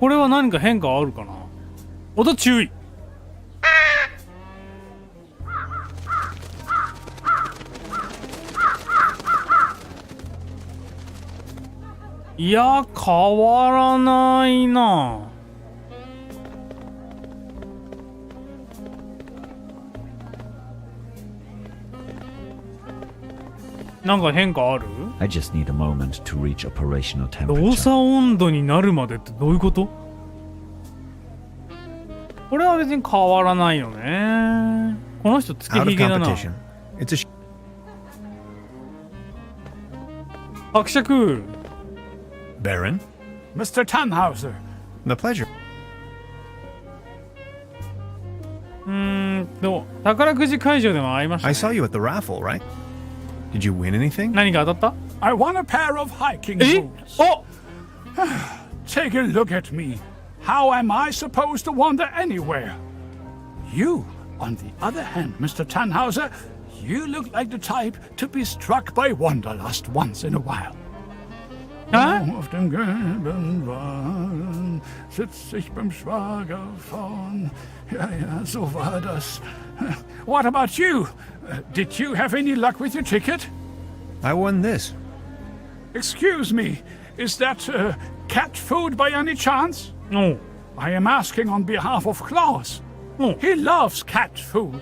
これは何か変化あるかな。音注意。いや、変わらないな。なんか変化ある？ I just need a moment to reach operational 動 temperature. 作温度になるまでってどういうこと？これは別に変わらないよね。この人つけ Out ひ of げだな。 competition. It's a. 伯爵。Baron? Mr. Tannhauser. The pleasure. 宝くじ会場でも会いました、ね。 I saw you at the raffle, right? Did you win anything? 何か当たった？ I won a pair of hiking え？ boots. お！ Take a look at me. How am I supposed to wander anywhere? You, on the other hand, Mr. Tannhauser, you look like the type to be struck by wanderlust once in a while. Auf dem gelben Wagen sitz ich beim Schwager vorn. Ja, so war das. What about you? Did you have any luck with your ticket? I won this. Excuse me, is that cat food by any chance? No. I am asking on behalf of Klaus. No. He loves cat food.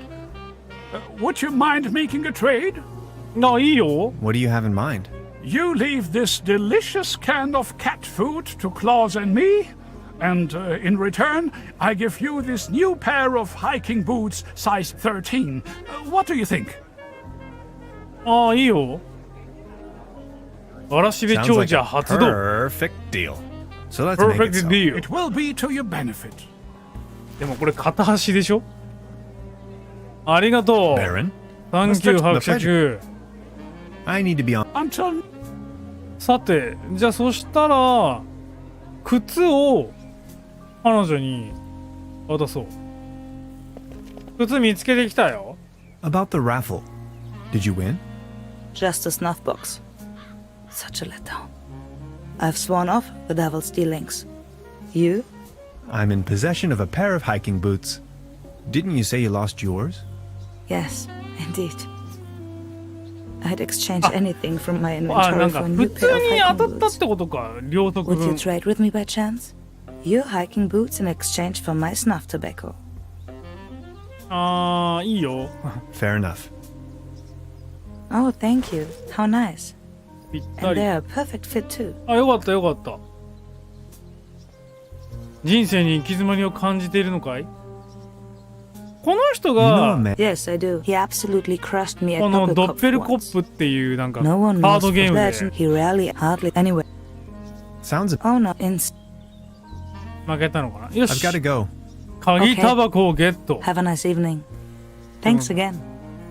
Would you mind making a trade? いいよ。 What do you have in mind? You leave this delicious can of cat food to Claus and me, and in return, I give you this new pair of hiking boots, size 13. What do you think? いいよ。わらしべ Sounds 長 like 者 a 発動。 perfect deal. So let's make it Perfect so. deal. It will be to your benefit. でもこれ片端でしょ？ありがとう。 Baron? サンキュー伯爵。 I need to be on. Until さて、じゃあそしたら靴を彼女に渡そう。靴見つけてきたよ。 About the raffle. Did you win? Just a snuff box. Such a letdown. I've sworn off the devil's dealings. You? I'm in possession of a pair of hiking boots. Didn't you say you lost yours? Yes, indeed. I'd exchange anything from my な inventory ん for か a new 普 pair 通 of に hiking 当たったっ boots. てことか。両得 Would you 分。 trade with me by chance? Your hiking boots in exchange for my snuff tobacco. いいよ。 Fair enough. Oh, thank you. How nice. ぴった And り。 they're a perfect fit too. よかったよかった。人生に行き詰まりを感じているのかい？この人 You know が a man. Yes, I do. He absolutely crushed me at このドッ Doppelkopf ペルコ once. ップっていうなんかカ No one ー knows ド for ゲーム legend. で He rarely, hardly anyway. Sounds. Oh no, in 負けたのかな。よ I've し got to go. 鍵タバコをゲット。 have a nice evening. Thanks again.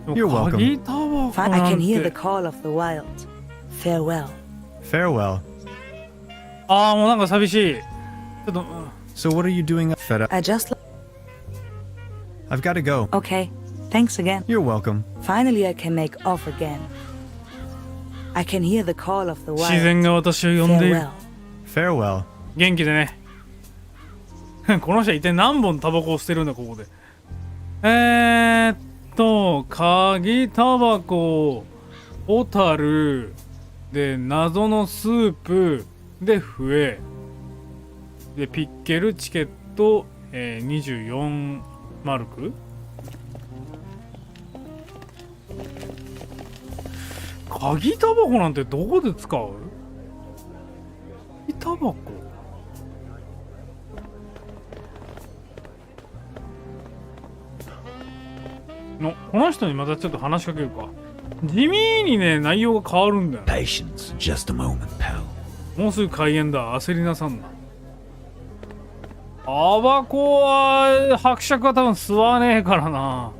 You're welcome. 鍵タバコ I な can ん hear the て。call of the wild. Farewell. Farewell. もうなんか寂しい。ちょっと、So what are you doing? Fed up. I just. I've got to go. Okay. Thanks again. You're welcome. Finally, I can make off again. I can hear the call of the 自 wild. 然が私を呼んでいる。 Farewell. Farewell. 元気でね。この人は一体何本タバコを捨てるんだ、ここで。鍵タバコ、ホタル、で、謎のスープ、で、笛、で、ピッケル、チケット、24マルク。鍵タバコなんてどこで使う？鍵タバコこの人にまたちょっと話しかけるか。地味にね、内容が変わるんだよね。 Patience, just a moment, pal. もうすぐ開演だ。焦りなさんな。タバコは伯爵は多分吸わねえからな。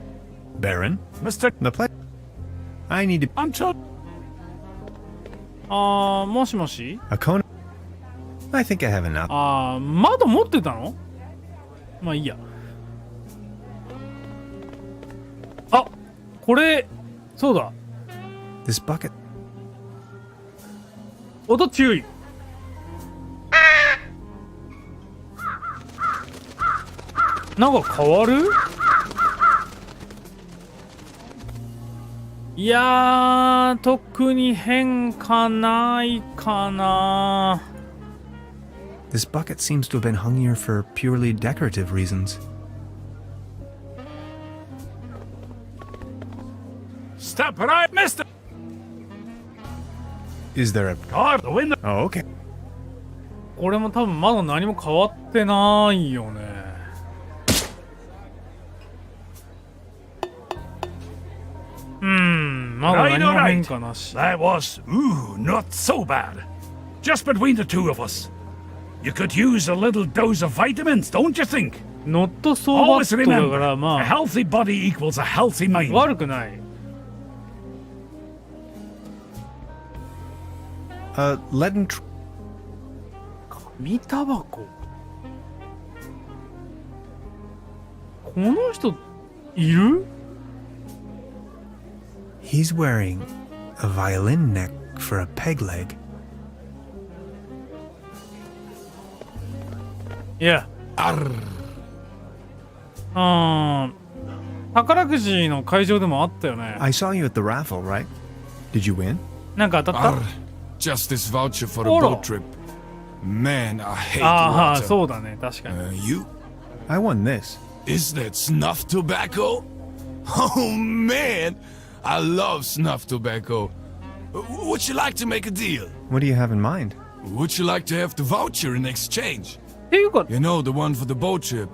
Baron? Mr. The play. I need to. I'm told. もしもし A cone? I think I have enough. 窓持ってたの？まあいいや。あ、これ、そうだ。This bucket. 音注意。なんか変わる？いやー、特に変化ないかな。This bucket seems to have been hung here for purely decorative reasons. Step right, mister! Is there a... Carve the window! Oh, okay. これも多分まだ何も変わってないよね。まだ何も変化なし。That was, not so bad. Just between the two of us. You could use a little dose of vitamins, don't you think? Not so bad. Always remember, a healthy body equals a healthy mind. 悪くない。Lead and... 紙タバコ。この人いる？ He's wearing a violin neck for a peg leg. Yeah. 宝くじの会場でもあったよね。I saw you at the raffle, right? Did you win? なんか当たった？ Just this voucher for a boat trip. Man, I hate water. そうだね、確かに。You? I won this. Is that snuff tobacco? Oh man, I love snuff tobacco. Would you like to make a deal? What do you have in mind? Would you like to have the voucher in exchange? っていうか、 You know, the one for the boat trip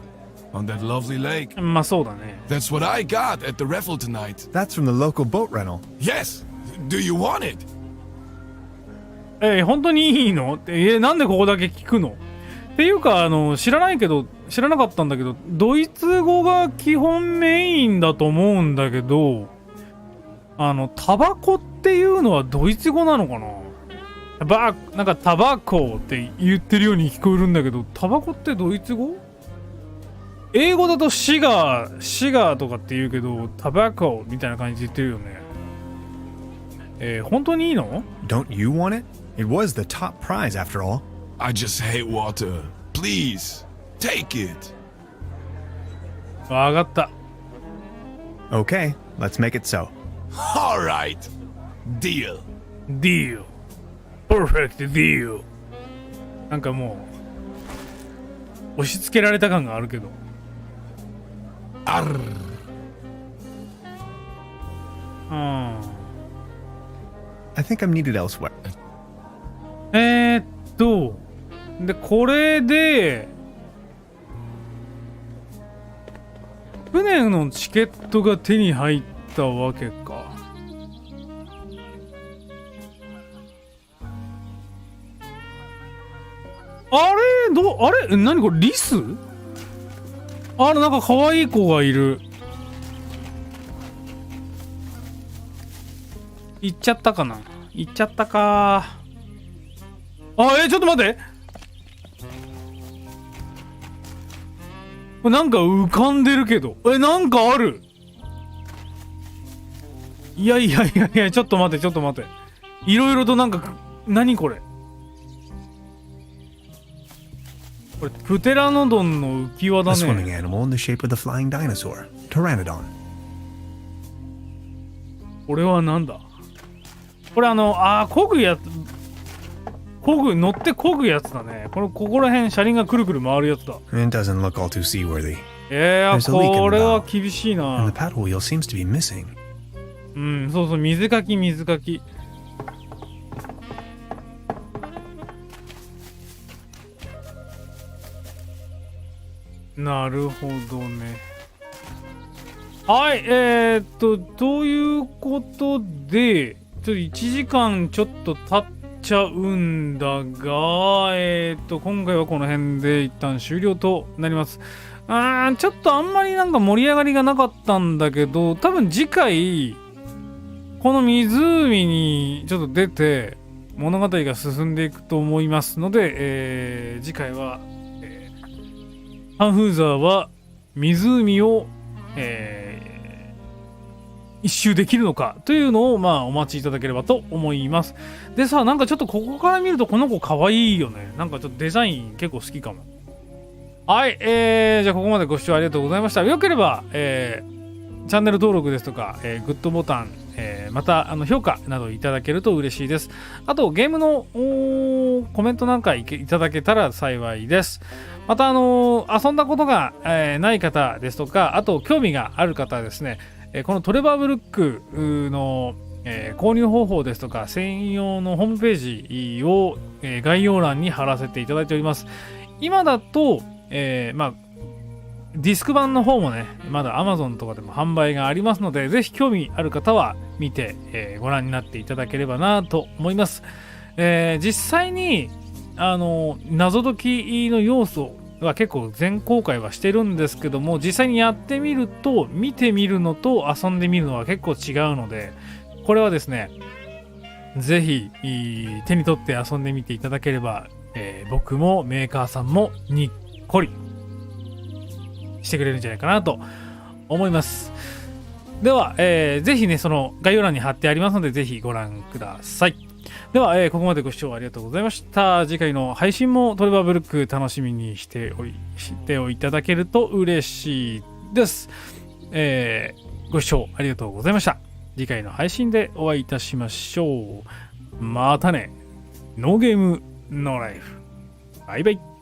on that lovely lake. まあそうだね。 That's what I got at the raffle tonight. That's from the local boat rental. Yes. Do you want it? 本当にいいの？なんでここだけ聞くの？っていうか知らなかったんだけど、ドイツ語が基本メインだと思うんだけど、タバコっていうのはドイツ語なのかな？なんかタバコって言ってるように聞こえるんだけど、タバコってドイツ語？英語だとシガーとかって言うけど、タバコみたいな感じで言ってるよね。本当にいいの？ Don't you want it? It was the top prize after all. I just hate water. Please, take it. わかった。Okay, let's make it so. All right. Deal. Deal. Perfect deal. なんかもう押し付けられた感があるけど。I think I'm needed elsewhere. でこれで船のチケットが手に入ったわけか。あれ何これ、リス？なんか可愛い子がいる。行っちゃったかな？行っちゃったか。ちょっと待って。なんか浮かんでるけど。なんかある。いや、ちょっと待って。いろいろとなんか、何これ。これ、プテラノドンの浮き輪だ A swimming ね。 animal in the shape of the flying dinosaur, Pteranodon. これはなんだ？これ漕ぐやつ。乗って漕ぐやつだね。ここら辺車輪がくるくる回るやつだ。It doesn't look all too seaworthy. これは厳しい And な。 the paddle wheel seems to be missing. そう、水かき。なるほどね。はい、ということで、ちょっと1時間ちょっと経っちゃうんだが、今回はこの辺で一旦終了となります。ちょっとあんまりなんか盛り上がりがなかったんだけど、多分次回この湖にちょっと出て物語が進んでいくと思いますので、次回は、ハンフーザーは湖を、一周できるのかというのをお待ちいただければと思います。でさ、なんかちょっとここから見るとこの子可愛いよね。なんかちょっとデザイン結構好きかも。はい、じゃあここまでご視聴ありがとうございました。よければ、チャンネル登録ですとか、グッドボタン、また評価などいただけると嬉しいです。あとゲームのコメントなんかいただけたら幸いです。また遊んだことが、ない方ですとか、あと興味がある方はですね、このトレバーブルックの、購入方法ですとか専用のホームページを、概要欄に貼らせていただいております。今だと、ディスク版の方もね、まだ Amazon とかでも販売がありますので、ぜひ興味ある方は見て、ご覧になっていただければなと思います。実際に謎解きの要素は結構全公開はしてるんですけども、実際にやってみると見てみるのと遊んでみるのは結構違うので、これはですね、ぜひ手に取って遊んでみていただければ、僕もメーカーさんもにっこりしてくれるんじゃないかなと思います。では、ぜひね、その概要欄に貼ってありますので、ぜひご覧ください。では、ここまでご視聴ありがとうございました。次回の配信もトレバーブルック楽しみにしていただけると嬉しいです。ご視聴ありがとうございました。次回の配信でお会いいたしましょう。またね。ノーゲームノーライフ。バイバイ。